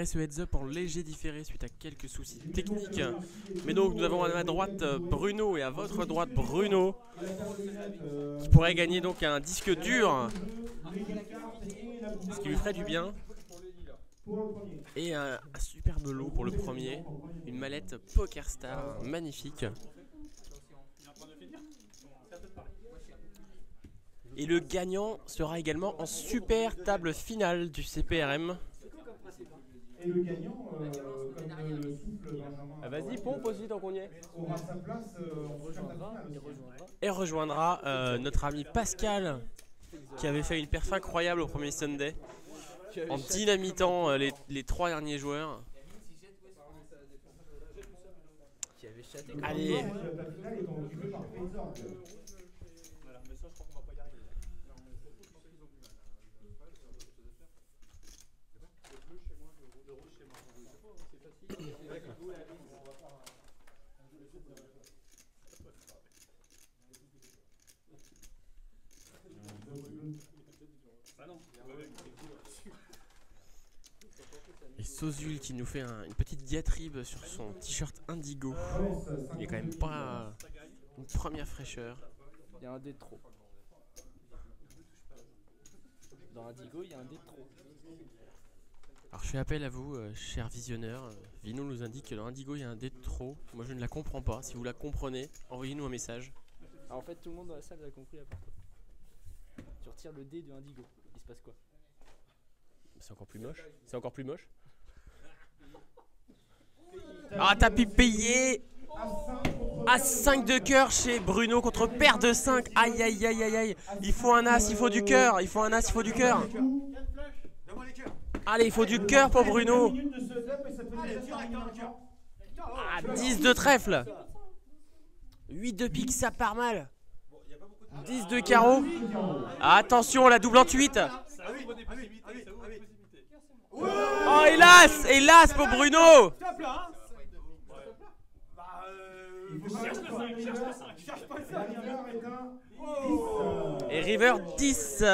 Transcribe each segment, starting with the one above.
ce heads up en léger différé suite à quelques soucis techniques. Mais donc nous avons à ma droite Bruno et à votre droite Bruno qui pourrait gagner donc un disque dur, ce qui lui ferait du bien. Et un superbe lot pour le premier, une mallette PokerStar magnifique. Et le gagnant sera également en super table finale du CPRM. Et le gagnant, comme le souffle Benjamin, Vas-y, pompe aussi tant qu'on y est. aura sa place, on rejoindra. Et rejoindra notre ami Pascal qui avait fait une perf incroyable au premier Sunday en dynamitant les 3 derniers joueurs. Allez. Et Sozul qui nous fait une petite diatribe sur son t-shirt indigo. Il est quand même pas une première fraîcheur. Il y a un dé de trop. Dans Indigo, il y a un dé de trop. Alors je fais appel à vous, chers visionneurs. Vino nous indique que dans Indigo il y a un dé de trop. Moi je ne la comprends pas. Si vous la comprenez, envoyez-nous un message. Alors, en fait, tout le monde dans la salle l'a compris à part toi. Tu retires le dé de Indigo. Il se passe quoi? C'est encore plus moche. C'est encore plus moche. Ah, t'as pu payer As 5 de cœur chez Bruno contre paire de 5. Aïe aïe aïe aïe aïe. Il faut un as, il faut du cœur. Il faut un as, il faut du cœur. Allez, il faut du cœur pour Bruno. Ah, 10 de trèfle. 8 de pique, ça part mal. 10 de carreau. Attention, la double en 8. Oh, hélas, hélas pour Bruno. Et River 10.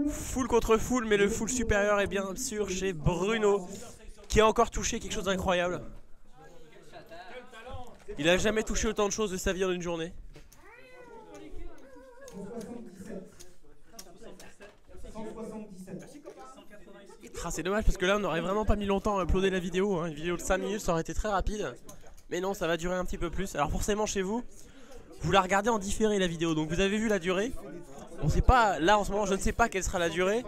Full contre full, mais le full supérieur est bien sûr chez Bruno, qui a encore touché quelque chose d'incroyable. Il a jamais touché autant de choses de sa vie en une journée. Ah, c'est dommage parce que là on n'aurait vraiment pas mis longtemps à uploader la vidéo, hein. Une vidéo de 5 minutes ça aurait été très rapide. Mais non, ça va durer un petit peu plus. Alors forcément chez vous, vous la regardez en différé la vidéo. Donc vous avez vu la durée. On sait pas, là en ce moment je ne sais pas quelle sera la durée.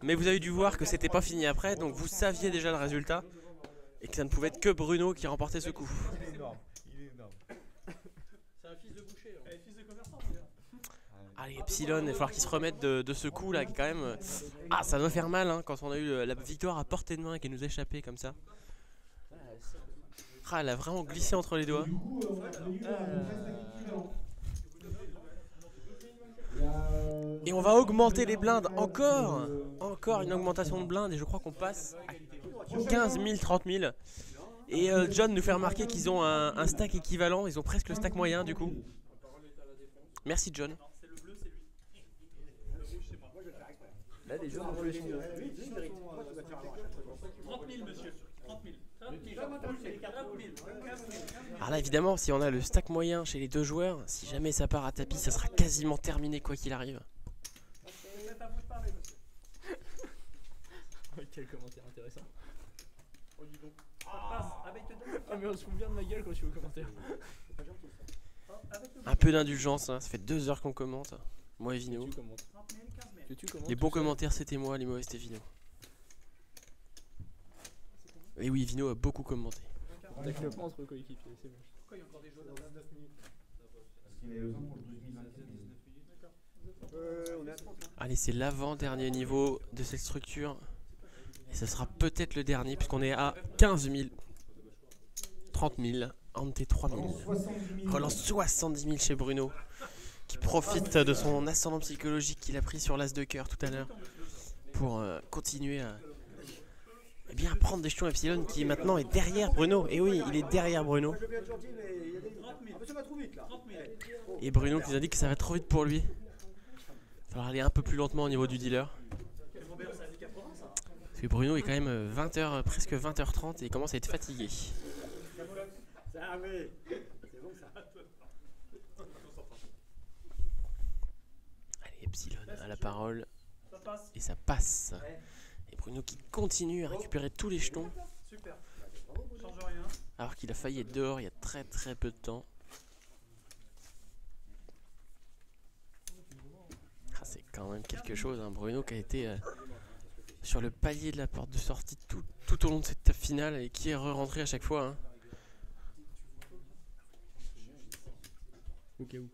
Mais vous avez dû voir que c'était pas fini après. Donc vous saviez déjà le résultat. Et que ça ne pouvait être que Bruno qui remportait ce coup. Il est énorme. Il est énorme. C'est un fils de boucher. Fils de commerçant. Allez, Epsilon, il va falloir qu'il se remette de ce coup là qui quand même... Ah, ça doit faire mal hein, quand on a eu la victoire à portée de main et qu'elle nous échappait comme ça. Ah, elle a vraiment glissé entre les doigts. Et on va augmenter les blindes encore. Encore une augmentation de blindes et je crois qu'on passe à 15 000, 30 000. Et John nous fait remarquer qu'ils ont un stack équivalent. Ils ont presque le stack moyen du coup. Merci John. Là, les jeux ont le 30 000, monsieur. 30 000. Alors là évidemment si on a le stack moyen chez les deux joueurs, si jamais ça part à tapis ça sera quasiment terminé quoi qu'il arrive. Quel commentaire intéressant. Ah mais on se fout bien de ma gueule quand je suis au commentaire. Un peu d'indulgence, hein. Ça fait 2 heures qu'on commente. Moi et Vino. Les bons commentaires c'était moi, les mauvais c'était Vino. Et oui, Vino a beaucoup commenté. Avec le entre coéquipiers, c'est moche. Pourquoi il y a encore des joueurs dans 19 minutes? Parce qu'il est besoin pour le 12 000. Allez, c'est l'avant-dernier niveau de cette structure. Et ce sera peut-être le dernier puisqu'on est à 15 000. 30 000. Ante 3 000. Relance 70 000 chez Bruno. Qui profite de son ascendant psychologique qu'il a pris sur l'as de cœur tout à l'heure. Pour continuer à... Eh bien, prendre des jetons Epsilon qui maintenant est derrière Bruno. Et oui, il est derrière Bruno. Et Bruno qui nous a dit que ça va trop vite pour lui. Il va falloir aller un peu plus lentement au niveau du dealer. Parce que Bruno est quand même 20h, presque 20h30 et il commence à être fatigué. Allez, Epsilon à la parole. Et ça passe. Et Bruno qui continue à récupérer tous les jetons. Alors qu'il a failli être dehors il y a très très peu de temps. Ah, c'est quand même quelque chose, hein. Bruno qui a été sur le palier de la porte de sortie tout au long de cette finale et qui est re-rentré à chaque fois, hein. Au cas où.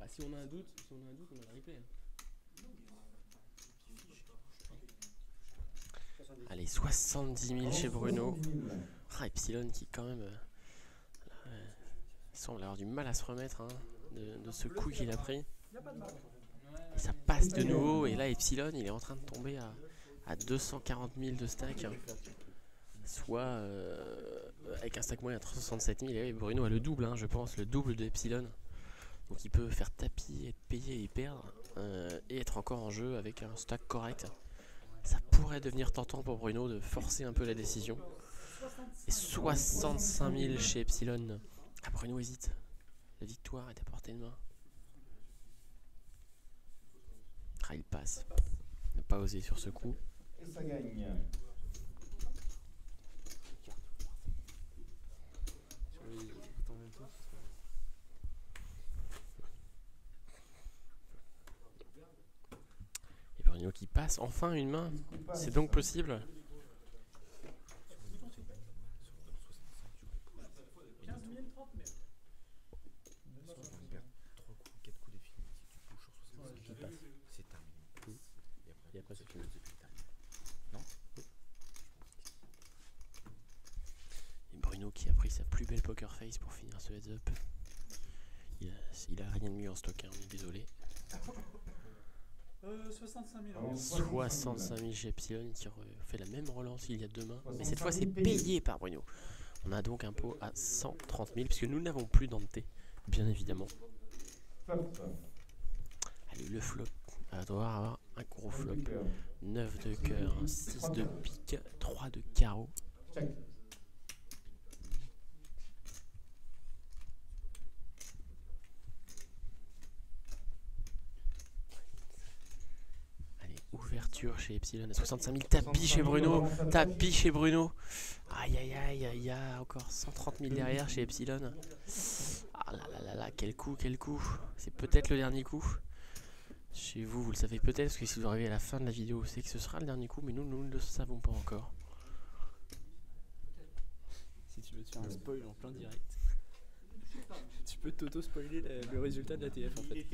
Bah, si on a un doute, on a le replay, hein. Allez, 70 000 chez Bruno. Ah, Epsilon qui quand même semble avoir du mal à se remettre, hein, de ce coup qu'il a pris. Et ça passe de nouveau et là Epsilon il est en train de tomber à 240 000 de stack, hein. Soit avec un stack moyen à 367 000 et Bruno a le double, hein, je pense, le double de Epsilon. Donc il peut faire tapis, être payé et perdre et être encore en jeu avec un stack correct. Ça pourrait devenir tentant pour Bruno de forcer un peu la décision. Et 65 000 chez Epsilon. Ah, Bruno hésite. La victoire est à portée de main. Ah, il passe. Il n'a pas osé sur ce coup. Et ça gagne. Et Bruno qui passe enfin une main. C'est donc possible. Et après c'est fini. Non. Et Bruno qui a pris sa plus belle poker face pour finir ce heads up. Il a rien de mieux en stock, hein, on est désolé. 65 000 euros. 65 000 chez Epsilon qui fait la même relance il y a 2 mains. Mais cette fois c'est payé par Bruno. On a donc un pot à 130 000 puisque nous n'avons plus d'Ante, bien évidemment. Allez, le flop. On doit avoir un gros flop. 9 de cœur, 6 de pique, 3 de carreau. Allez, ouverture chez Epsilon à 65 000. Tapis chez Bruno. Tapis chez Bruno. Aïe aïe aïe, il y a encore 130 000 derrière chez Epsilon. Ah là là là là, quel coup, quel coup. C'est peut-être le dernier coup. Chez vous, vous le savez peut-être, parce que si vous arrivez à la fin de la vidéo, c'est que ce sera le dernier coup, mais nous ne le savons pas encore. Si tu veux te faire un spoil en plein direct, tu peux t'auto-spoiler le résultat de la TF en fait.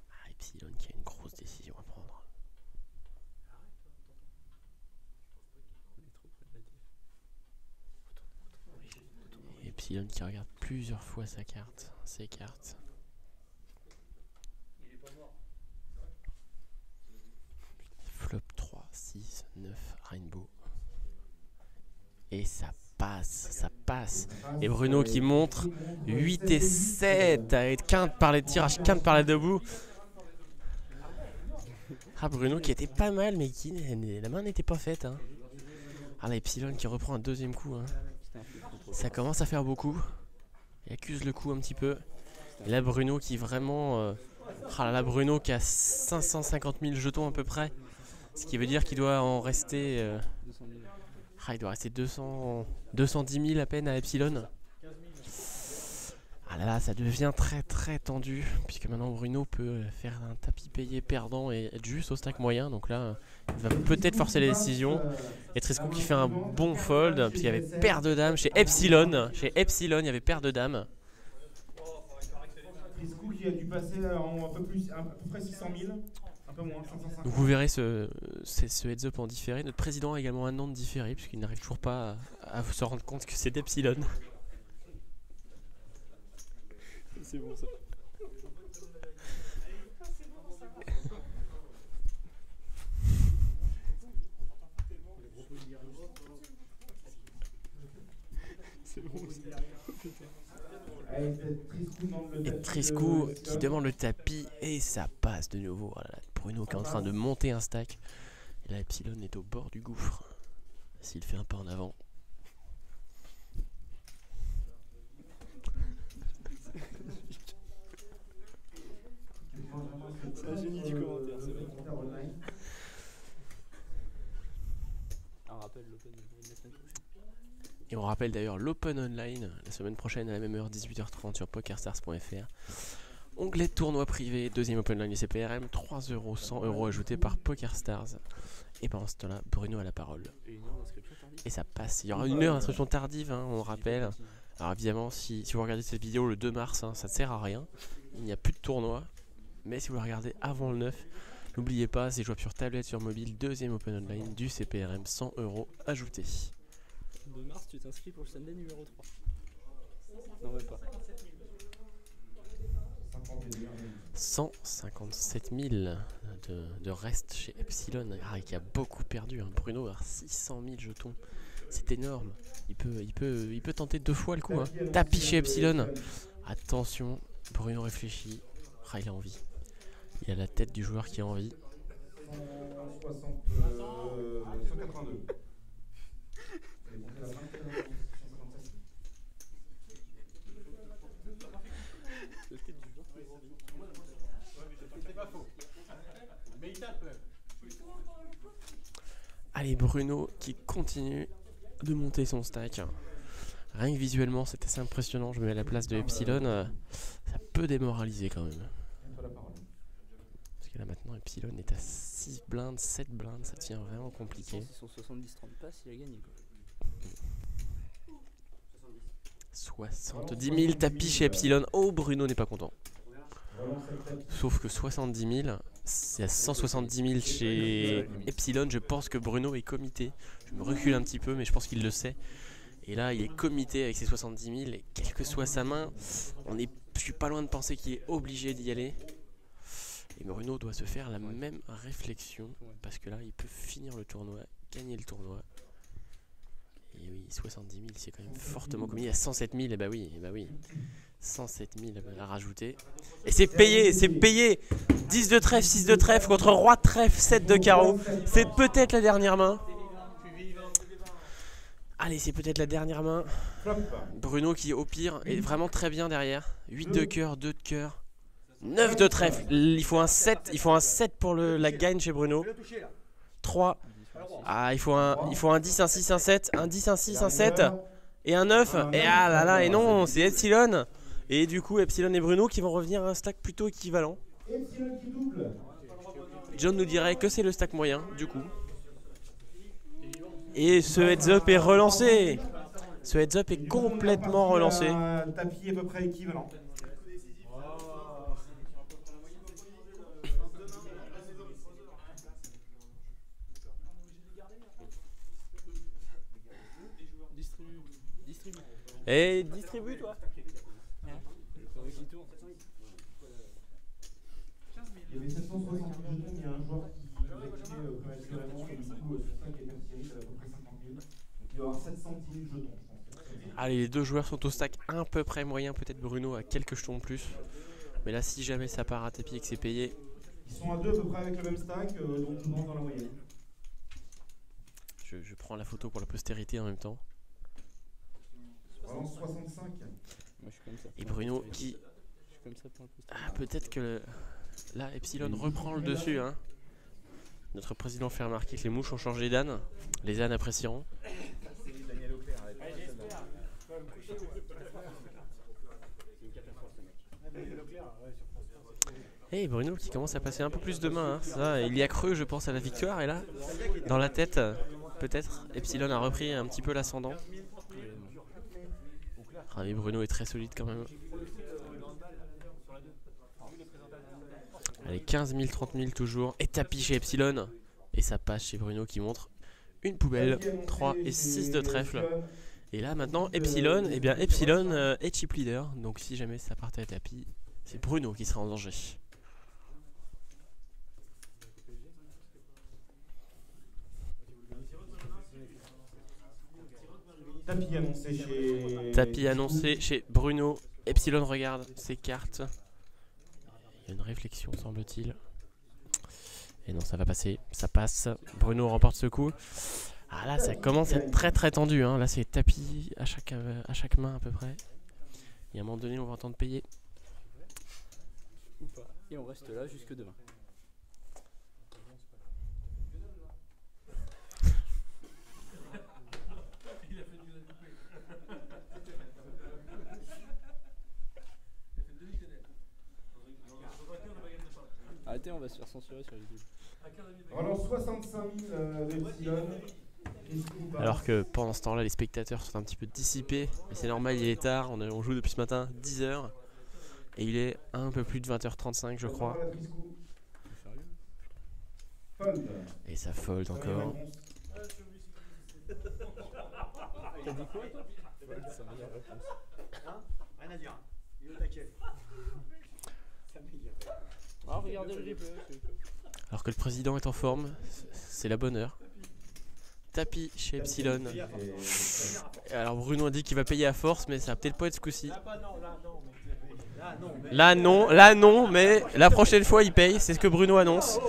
Ah, Epsilon qui a une grosse décision à prendre. Epsilon qui regarde plusieurs fois sa carte, ses cartes. Flop 3, 6, 9, Rainbow. Et ça passe, ça passe. Et Bruno qui montre 8 et 7 avec quinte par les tirages, quinte par la debout. Ah, Bruno qui était pas mal, mais qui la main n'était pas faite, hein. Ah, là, Epsilon qui reprend un deuxième coup, hein. Ça commence à faire beaucoup. Il accuse le coup un petit peu. Et là, Bruno qui vraiment... Ah là, Bruno qui a 550 000 jetons à peu près. Ce qui veut dire qu'il doit en rester... il doit rester 210 000 à peine à Epsilon. Ah là là, ça devient très très tendu. Puisque maintenant Bruno peut faire un tapis payé perdant et être juste au stack moyen. Donc là, il va peut-être forcer les décisions. Et Triscou qui fait un bon fold. Puisqu'il y avait paire de dames chez Epsilon. Chez Epsilon, il y avait paire de dames. Triscou qui a dû passer en à peu près 600 000. Un peu moins, 550. Donc vous verrez ce heads up en différé. Notre président a également un an de différé. Puisqu'il n'arrive toujours pas à se rendre compte que c'est Epsilon. C'est bon ça. C'est bon. Et Triscou qui demande le tapis et ça passe de nouveau. Voilà, Bruno qui est en train de monter un stack. Et là, Epsilon est au bord du gouffre. S'il fait un pas en avant. C'est un génie du commentaire, c'est vrai. Un rappel, l'Open la semaine prochaine. Et on rappelle d'ailleurs l'Open Online la semaine prochaine à la même heure, 18h30 sur pokerstars.fr. Onglet tournoi privé, deuxième Open Online CPRM, 3 €, 100 € ajoutés par PokerStars. Et pendant ce temps-là, Bruno a la parole. Et ça passe. Il y aura une heure d'inscription tardive, hein, on rappelle. Alors évidemment, si vous regardez cette vidéo le 2 mars, hein, ça ne sert à rien. Il n'y a plus de tournoi. Mais si vous la regardez avant le 9, n'oubliez pas, c'est jouable sur tablette, sur mobile, deuxième Open Online du CPRM, 100 € ajoutés. 2 mars, tu t'inscris pour le Sunday numéro 3. Non, même pas. 157 000 de reste chez Epsilon, qui a beaucoup perdu. Hein. Bruno a 600 000 jetons. C'est énorme. Il peut tenter 2 fois le coup. Hein. Tapis chez Epsilon. Attention, Bruno réfléchit. Il a envie. Il a la tête du joueur qui a envie. 182. Allez, Bruno qui continue de monter son stack. Rien que visuellement, c'est assez impressionnant. Je me mets à la place de Epsilon. Ça peut démoraliser quand même. Parce que là maintenant, Epsilon est à 6 blindes, 7 blindes. Ça devient vraiment compliqué. Si son 70-30 passe, il a gagné. 70 000 tapis chez Epsilon. Oh, Bruno n'est pas content. Sauf que 70 000, c'est à 170 000 chez Epsilon. Je pense que Bruno est comité. Je me recule un petit peu, mais je pense qu'il le sait. Et là, il est comité avec ses 70 000. Et quelle que soit sa main, je suis pas loin de penser qu'il est obligé d'y aller. Et Bruno doit se faire la même réflexion. Parce que là, il peut finir le tournoi, gagner le tournoi. Et oui, 70 000, c'est quand même fortement commis. Il y a 107 000, et bah oui, 107 000 à rajouter. Et c'est payé, c'est payé. 10 de trèfle, 6 de trèfle contre roi de trèfle, 7 de carreau. C'est peut-être la dernière main. Allez, c'est peut-être la dernière main. Bruno qui, au pire, est vraiment très bien derrière. 8 de cœur, 2 de cœur, 9 de trèfle. Il faut un 7, pour la gagne chez Bruno. 3. Ah, il faut un 10, un 6, un 7, un 10, un 6, un 7 et un 9. Et ah là là, et non, c'est Epsilon. Et du coup, Epsilon et Bruno qui vont revenir à un stack plutôt équivalent. John nous dirait que c'est le stack moyen, du coup. Et ce heads up est relancé. Ce heads up est complètement relancé. Un tapis à peu près équivalent. Et distribue toi. Il y avait 760 jetons, il y a un joueur qui a activé prématurément et du coup, sur 5 items series, ça va à peu près 50 000. Donc il va y avoir 710 000 jetons, je pense. Allez, les deux joueurs sont au stack à peu près moyen. Peut-être Bruno a quelques jetons de plus. Mais là, si jamais ça part à tapis et que c'est payé. Ils sont à 2 à peu près avec le même stack, donc tout le monde dans la moyenne. Je prends la photo pour la postérité en même temps. Vraiment 65. Moi, je suis comme ça. Et Bruno qui... Je suis comme ça pour un peu. Ah, peut-être que là, Epsilon reprend le dessus. Hein. Notre président fait remarquer que les mouches ont changé d'âne. Les ânes apprécieront. Et Bruno qui commence à passer un peu plus de main. Hein. Ça, il y a cru, je pense, à la victoire. Et là, dans la tête, peut-être, Epsilon a repris un petit peu l'ascendant. Ah, mais Bruno est très solide quand même. Allez, 15 000, 30 000 toujours. Et tapis chez Epsilon. Et ça passe chez Bruno qui montre une poubelle. 3 et 6 de trèfle. Et là maintenant Epsilon, eh bien Epsilon est chip leader. Donc si jamais ça partait à tapis, c'est Bruno qui sera en danger. Tapis annoncé chez... Tapis annoncé chez Bruno. Epsilon regarde ses cartes. Il y a une réflexion, semble-t-il. Et non, ça va passer. Ça passe. Bruno remporte ce coup. Ah là, ça commence à être très très tendu. Hein. Là, c'est tapis à chaque main à peu près. Et à un moment donné, on va entendre payer. Ou pas. Et on reste là jusque demain. Arrêtez, on va se faire censurer sur YouTube. Alors 65 000 d'Epsilon. Alors que pendant ce temps-là, les spectateurs sont un petit peu dissipés. Mais c'est normal, il est tard. On joue depuis ce matin 10h. Et il est un peu plus de 20h35, je crois. Et ça fold encore. T'as dit quoi toi? C'est sa meilleure réponse. Hein? Rien à dire. Il est au taquet. Ah, regardez le replay. Alors que le président est en forme, c'est la bonne heure. Tapis chez Epsilon. Alors Bruno a dit qu'il va payer à force, mais ça va peut-être pas être ce coup-ci. Là non, mais la prochaine fois il paye, c'est ce que Bruno annonce.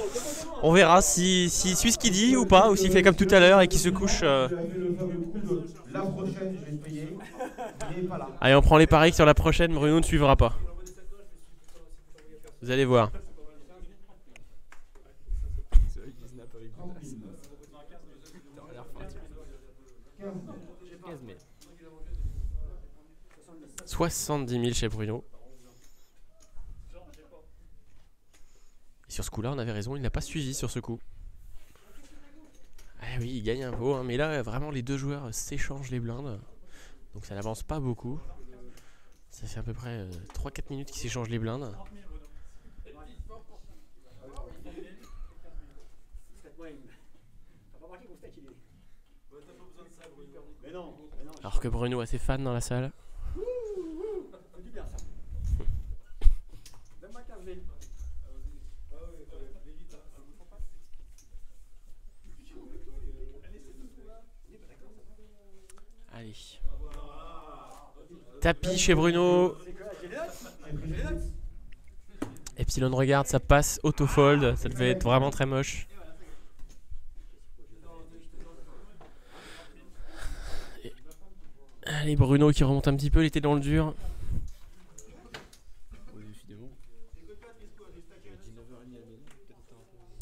On verra s'il suit ce qu'il dit ou pas, ou s'il fait comme tout à l'heure et qu'il se couche. La prochaine, je vais te payer. Il est pas là. Allez, on prend les paris que sur la prochaine, Bruno ne suivra pas. Vous allez voir. C'est vrai qu'il snap avec 15 000. 70 000 chez Bruno. Et sur ce coup-là, on avait raison, il n'a pas suivi sur ce coup. Ah oui, il gagne un pot, hein, mais là, vraiment, les deux joueurs s'échangent les blindes. Donc ça n'avance pas beaucoup. Ça fait à peu près 3-4 minutes qu'ils s'échangent les blindes. Alors que Bruno a ses fans dans la salle. Allez. Tapis chez Bruno. Epsilon regarde, ça passe, autofold. Ça devait être vraiment très moche. Allez, Bruno qui remonte un petit peu, il était dans le dur.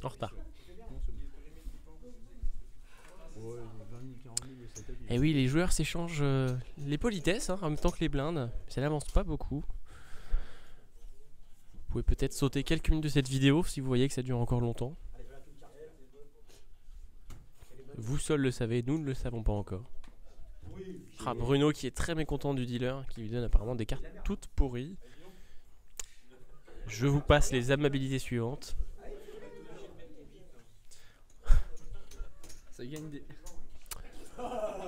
En retard. Et oui, les joueurs s'échangent les politesses hein, en même temps que les blindes. Ça n'avance pas beaucoup. Vous pouvez peut-être sauter quelques minutes de cette vidéo si vous voyez que ça dure encore longtemps. Vous seuls le savez, nous ne le savons pas encore. Ah, Bruno qui est très mécontent du dealer, qui lui donne apparemment des cartes toutes pourries. Je vous passe les amabilités suivantes. Ça gagne des...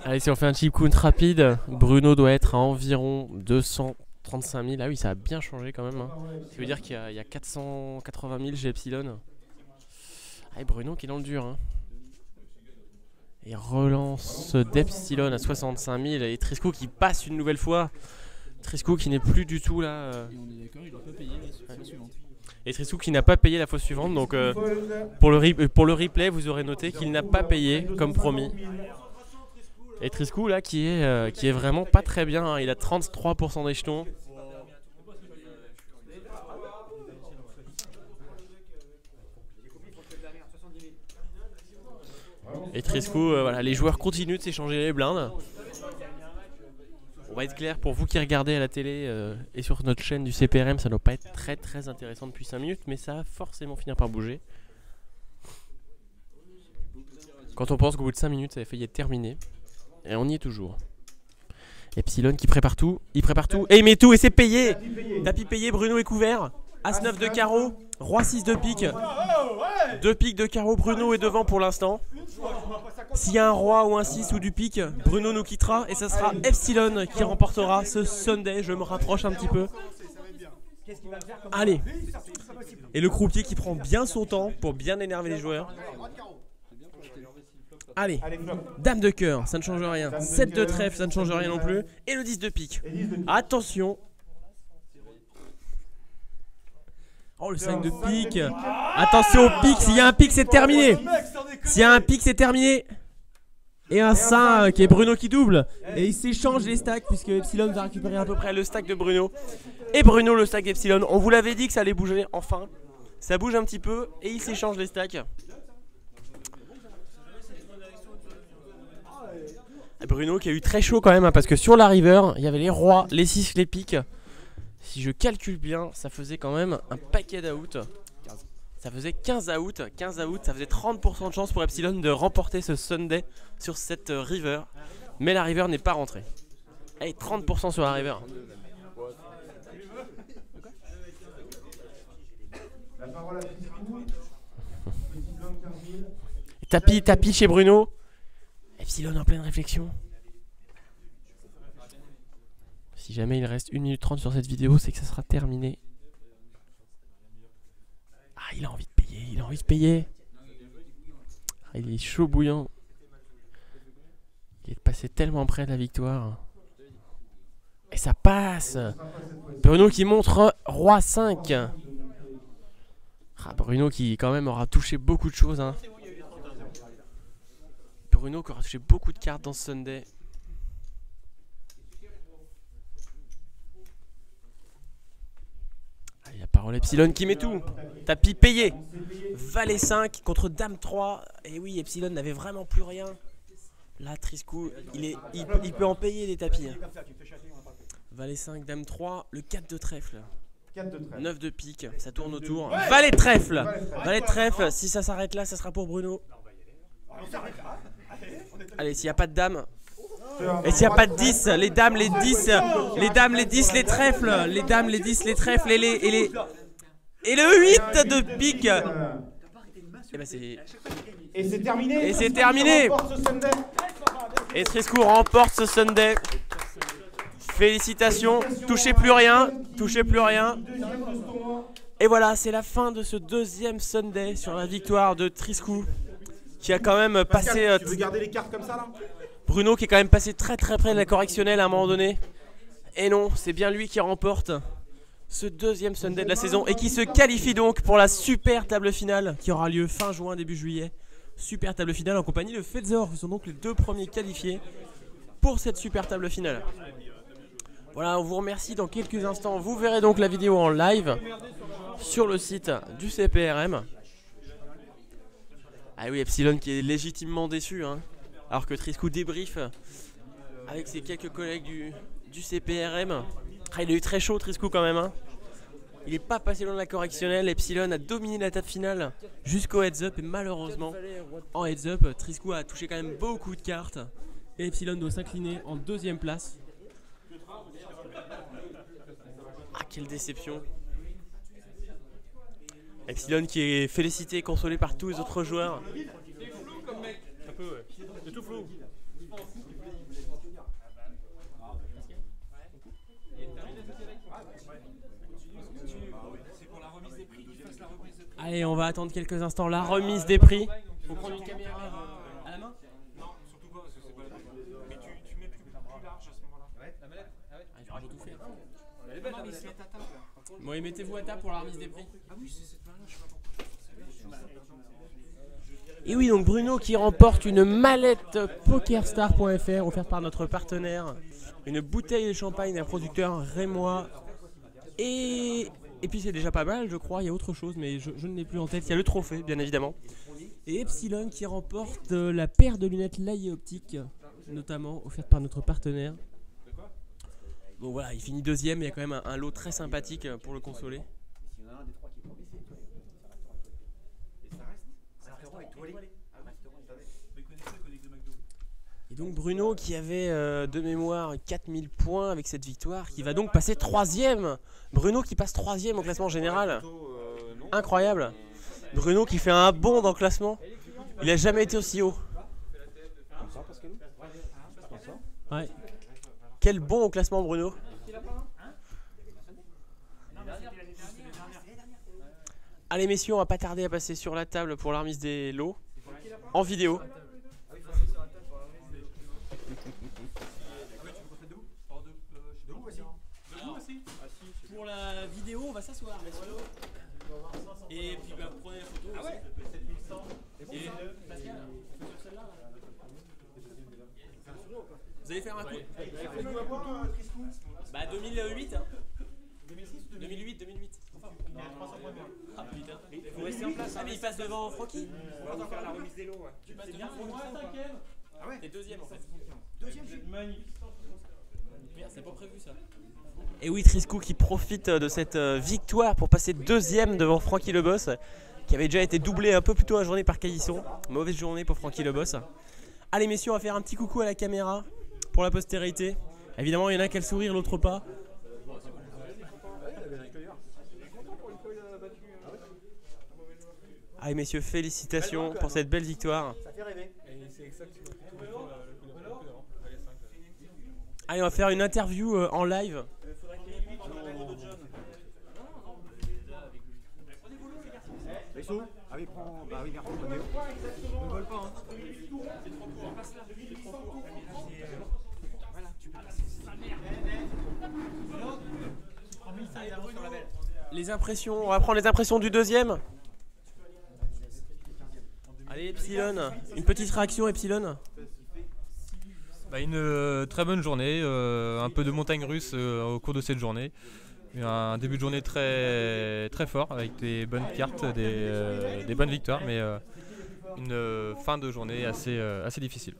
Allez, si on fait un chip count rapide, Bruno doit être à environ 235 000. Ah oui, ça a bien changé quand même. Hein. Ça veut dire qu'il y a 480 000 chez Epsilon. Allez, Bruno qui est dans le dur. Hein. Et relance d'Epsilon à 65 000. Et Trisco qui passe une nouvelle fois. Trisco qui n'est plus du tout là. Et on est d'accord, il n'a pas payé la fois suivante. Et Trisco qui n'a pas payé la fois suivante. Donc pour le replay, vous aurez noté qu'il n'a pas payé comme promis. Et Trisco là qui est vraiment pas très bien. Hein. Il a 33% des jetons. Et Trisco, voilà, les joueurs continuent de s'échanger les blindes. On va être clair, pour vous qui regardez à la télé et sur notre chaîne du CPRM, ça ne doit pas être très très intéressant depuis 5 minutes, mais ça va forcément finir par bouger. Quand on pense qu'au bout de 5 minutes, ça avait failli être terminé. Et on y est toujours. Epsilon qui prépare tout, il prépare tout, et il met tout, et c'est payé. Tapis payé, Bruno est couvert. As-9 de carreau, Roi 6 de pique. 2 piques de carreau, Bruno est devant pour l'instant. S'il y a un roi ou un 6 ou du pique, Bruno nous quittera et ça sera Epsilon qui remportera ce Sunday. Je me rapproche un petit peu. Allez. Et le croupier qui prend bien son temps pour bien énerver les joueurs. Allez, Allez, flop. dame de cœur, ça ne change rien. Dame de 7 de cœur, trèfle, ça ne change sept de rien non trèfle. plus. Et le 10 de pique. Et 10 de pique. Attention. Oh, le 5 de Cinq pique. de pique. Attention au pique, s'il y a un pique, c'est terminé. S'il y a un pique, c'est terminé. Et un 5 qui est Bruno qui double. Et il s'échange les stacks puisque Epsilon va récupérer à peu près le stack de Bruno. Et Bruno le stack d'Epsilon. On vous l'avait dit que ça allait bouger enfin. Ça bouge un petit peu et il s'échange les stacks. Et Bruno qui a eu très chaud quand même hein, parce que sur la river, il y avait les rois, les 6, les piques. Si je calcule bien, ça faisait quand même un paquet d'out. Ça faisait 15 out. 15 out, ça faisait 30% de chance pour Epsilon de remporter ce Sunday sur cette river. Mais la river n'est pas rentrée. Allez, 30% sur la river. La parole à Triscou. Petit blanc 15 000. Tapis chez Bruno. Epsilon en pleine réflexion. Si jamais il reste 1 minute 30 sur cette vidéo, c'est que ça sera terminé. Ah, il a envie de payer, il a envie de payer. Ah, il est chaud bouillant. Il est passé tellement près de la victoire. Et ça passe. Bruno qui montre Roi 5. Ah, Bruno qui quand même aura touché beaucoup de choses. Hein. Bruno qui aura touché beaucoup de cartes dans ce Sunday. Allez, la parole Epsilon qui met tout. Tapis payé. Valet 5 contre Dame 3. Et oui, Epsilon n'avait vraiment plus rien. Là, Triscou, il peut en payer des tapis. Hein. Valet 5, Dame 3, le 4 de trèfle. 4 de trèfle. 9 de pique, ça tourne autour. Valet de trèfle. Valet de trèfle, si ça s'arrête là, ça sera pour Bruno. Allez, s'il n'y a pas de dame. Et s'il n'y a pas de 10, les dames, les 10, les dames, les 10, les trèfles, les dames, les 10, les trèfles et le 8 de pique. Et ben c'est... Et c'est terminé. Et c'est terminé. Et Triscou remporte ce Sunday. Félicitations. Touchez plus rien. Touchez plus rien. Et voilà, c'est la fin de ce deuxième Sunday sur la victoire de Triscou. Qui a quand même passé... Tu veux garder les cartes comme ça là? Bruno qui est quand même passé très près de la correctionnelle à un moment donné. Et non, c'est bien lui qui remporte ce deuxième Sunday de la saison. Et qui se qualifie donc pour la super table finale qui aura lieu fin juin, début juillet. Super table finale en compagnie de Fedzor, qui sont donc les deux premiers qualifiés pour cette super table finale. Voilà, on vous remercie dans quelques instants. Vous verrez donc la vidéo en live sur le site du CPRM. Ah oui, Epsilon qui est légitimement déçu, hein, alors que Triscou débrief avec ses quelques collègues du CPRM. Ah, il a eu très chaud Triscou quand même. Hein. Il n'est pas passé loin de la correctionnelle. Epsilon a dominé la table finale jusqu'au heads up et malheureusement en heads up, Triscou a touché quand même beaucoup de cartes. Et Epsilon doit s'incliner en deuxième place. Ah, quelle déception. Epsilon qui est félicité et consolé par tous les autres joueurs. Un peu, ouais. C'est tout flou. Allez, on va attendre quelques instants la remise des prix. Faut prendre une caméra à la main. Non, surtout pas, parce que c'est pas la peine. Mais tu mets plus large à ce moment-là. La mallette? Ah ouais. J'aurais tout fait. Elle est belle, la mallette. Bon, et mettez-vous à table pour la remise des prix. Ah oui, c'est cette main-là, je sais pas pourquoi. Et oui, donc Bruno qui remporte une mallette PokerStar.fr offerte par notre partenaire. Une bouteille de champagne d'un producteur rémois. Et puis c'est déjà pas mal, je crois. Il y a autre chose, mais je ne l'ai plus en tête. Il y a le trophée, bien évidemment. Et Epsilon qui remporte la paire de lunettes Laïe Optique, notamment offerte par notre partenaire. Bon voilà, il finit deuxième. Il y a quand même un lot très sympathique pour le consoler. Et donc Bruno qui avait de mémoire 4000 points avec cette victoire, qui va donc passer 3ème. Bruno qui passe 3ème au classement général. Incroyable. Bruno qui fait un bond dans le classement. Il n'a jamais été aussi haut. Ouais. Quel bond au classement Bruno. Allez messieurs, on va pas tarder à passer sur la table pour la remise des lots en vidéo. vidéo, on va s'asseoir. Et puis bah, prenez la photo. Ah ouais. Et Pascal, sur celle-là. Vous allez faire un coup. Bah 2008 hein. 2008. Il a 300 points de Ah putain. Il faut rester en place. Ah mais il passe devant Francky. On va faire la remise des lots. Ouais. Tu passes devant moi, cinquième. Ah ouais. T'es deuxième en fait. Deuxième chute. Magnifique. Merde, c'est pas prévu ça. Et oui, Triscou qui profite de cette victoire pour passer deuxième devant Francky Le Boss, qui avait déjà été doublé un peu plus tôt la journée par Caillisson. Mauvaise journée pour Francky Le Boss. Allez messieurs, on va faire un petit coucou à la caméra pour la postérité. Évidemment, il y en a qui a le sourire, l'autre pas. Allez messieurs, félicitations pour cette belle victoire. Ça fait rêver. Allez, on va faire une interview en live. Ah oui, prends. Bah oui, merci. Ne vole pas, hein. Voilà, tu peux passer. Les impressions, on va prendre les impressions du deuxième. Allez Epsilon, une petite réaction Epsilon. Bah, une très bonne journée, un peu de montagne russe au cours de cette journée. Un début de journée très fort avec des bonnes cartes, des bonnes victoires, mais une fin de journée assez difficile.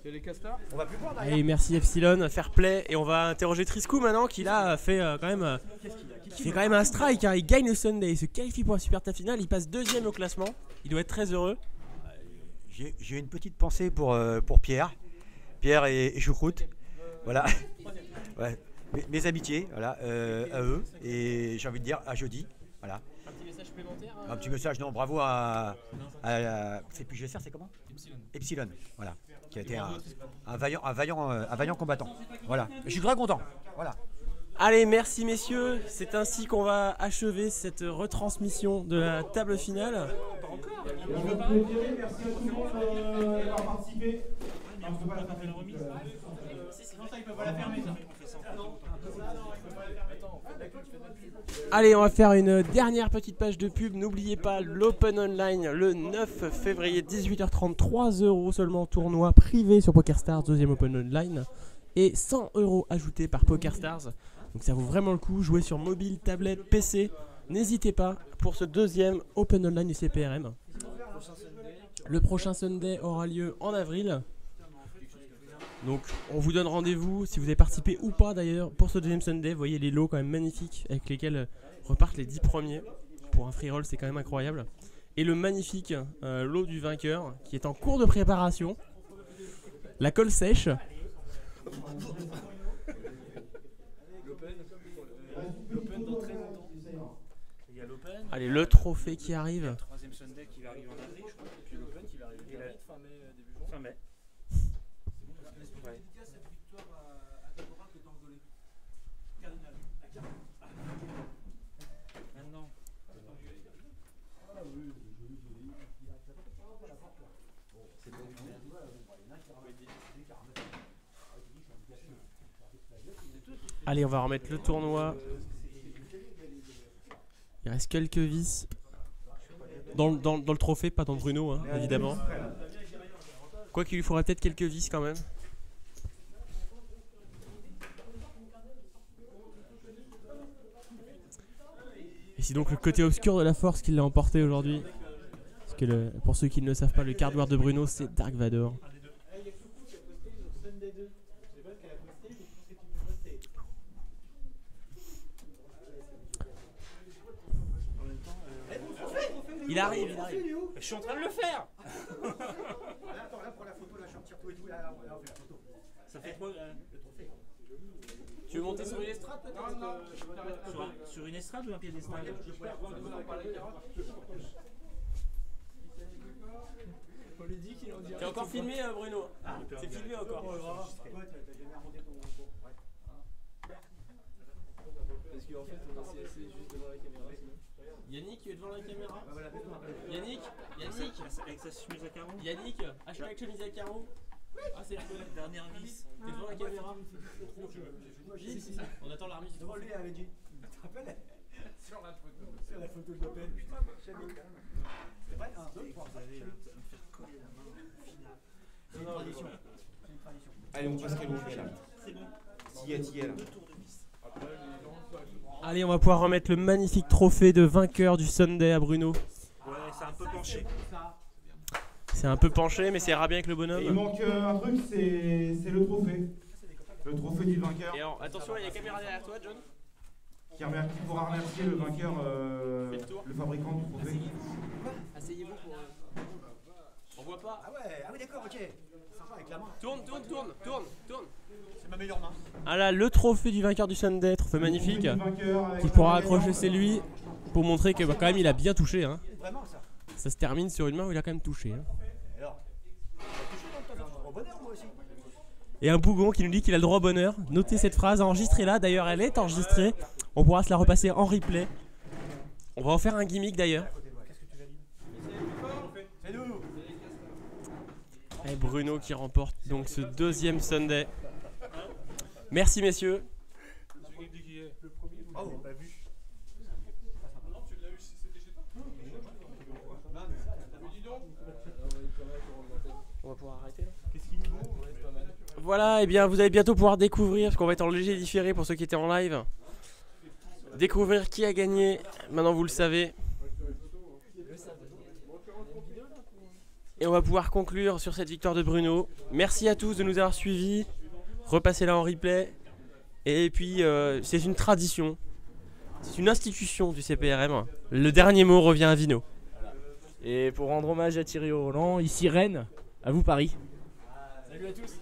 On va plus voir derrière. Allez, merci Epsilon, fair play. Et on va interroger Triscou maintenant qui là fait quand même un strike, hein. Il gagne le Sunday, il se qualifie pour la Super Taf finale, il passe deuxième au classement. Il doit être très heureux. J'ai une petite pensée pour Pierre. Pierre et Choucroute. Voilà. Ouais. Mes amitiés, voilà, à eux. Et j'ai envie de dire à jeudi. Voilà. Un petit message supplémentaire. Un petit message, non, bravo c'est plus GSR, c'est comment Epsilon, voilà. Qui a été un vaillant combattant. Voilà. Je suis très content. Voilà. Allez, merci messieurs. C'est ainsi qu'on va achever cette retransmission de la table finale. Merci à tout le monde d'avoir participé. Allez, on va faire une dernière petite page de pub. N'oubliez pas l'Open Online le 9 février 18h30, 3 € seulement, tournoi privé sur PokerStars, deuxième Open Online, et 100 € ajoutés par PokerStars. Donc ça vaut vraiment le coup. Jouer sur mobile, tablette, PC. N'hésitez pas pour ce deuxième Open Online du CPRM. Le prochain Sunday aura lieu en avril. Donc on vous donne rendez-vous si vous avez participé ou pas d'ailleurs pour ce deuxième Sunday. Vous voyez les lots quand même magnifiques avec lesquels repartent les 10 premiers. Pour un free roll, c'est quand même incroyable. Et le magnifique lot du vainqueur qui est en cours de préparation. La colle sèche. Allez, le trophée qui arrive. Troisième Sunday qui va arriver en avril, je crois. Et puis l'Open qui va arriver fin mai, début juin. Fin mai. Maintenant. Allez, on va remettre le tournoi. Il reste quelques vis dans le trophée, pas dans Bruno, hein, évidemment. Quoi qu'il lui faudra peut-être quelques vis quand même. Et c'est donc le côté obscur de la force qui l'a emporté aujourd'hui. Parce que pour ceux qui ne le savent pas, le cardboard de Bruno, c'est Dark Vador. Il arrive, il arrive. Je suis en train de le faire. Attends, là, pour la photo, là, je retire tout et tout. Là, on fait la photo. Ça fait quoi Le trophée. Tu veux monter sur une estrade peut-être? Sur une estrade ou un piédestal? T'es encore filmé Bruno? C'est filmé encore. Parce qu'en fait, on est assez juste devant la caméra. Yannick, tu es devant la caméra? Yannick, Avec sa chemise à carreaux. Yannick, hashtag chemise à carreaux. Ah, c'est la Dernière vis. T'es devant la caméra? Si. On attend la remise du trophée. Lui avait dit. Tu te rappelles? Sur la photo, je l'appelle. C'est vrai, 1, 2, 3. C'est une tradition. Allez, on passe quel mot là. C'est bon. Tiel. Allez, on va pouvoir remettre le magnifique trophée de vainqueur du Sunday à Bruno. Ouais, c'est un peu penché. C'est un peu penché, mais ça ira bien avec le bonhomme. Il manque un truc, c'est le trophée. Le trophée du vainqueur. Et alors, attention, il y a la caméra derrière toi, John. Qui pourra remercier le vainqueur, le fabricant du trophée. Asseyez-vous pour. On voit pas. Ah ouais, ah oui, d'accord, ok. Sympa avec la main. Tourne. C'est ma meilleure main. Ah là, le trophée du vainqueur du Sunday, trophée magnifique. Le trophée du vainqueur avec Qu'il pourra la accrocher, médaille. c'est lui. Pour montrer que quand même il a bien touché. Hein. Vraiment, ça. Ça se termine sur une main où il a quand même touché. Hein. Alors, au bonheur, moi aussi. Et un bougon qui nous dit qu'il a le droit au bonheur. Notez cette phrase, enregistrez-la. D'ailleurs, elle est enregistrée. On pourra se la repasser en replay. On va en faire un gimmick d'ailleurs. C'est nous. Et Bruno qui remporte donc ce deuxième Sunday. Merci messieurs. Oh, pas vu. On va pouvoir arrêter là. Voilà, et bien vous allez bientôt pouvoir découvrir, parce qu'on va être en léger différé pour ceux qui étaient en live. Découvrir qui a gagné, maintenant vous le savez. Et on va pouvoir conclure sur cette victoire de Bruno. Merci à tous de nous avoir suivis. Repassez-la en replay. Et puis c'est une tradition. C'est une institution du CPRM. Le dernier mot revient à Vino. Et pour rendre hommage à Thierry Roland, ici Rennes, à vous Paris. Salut à tous.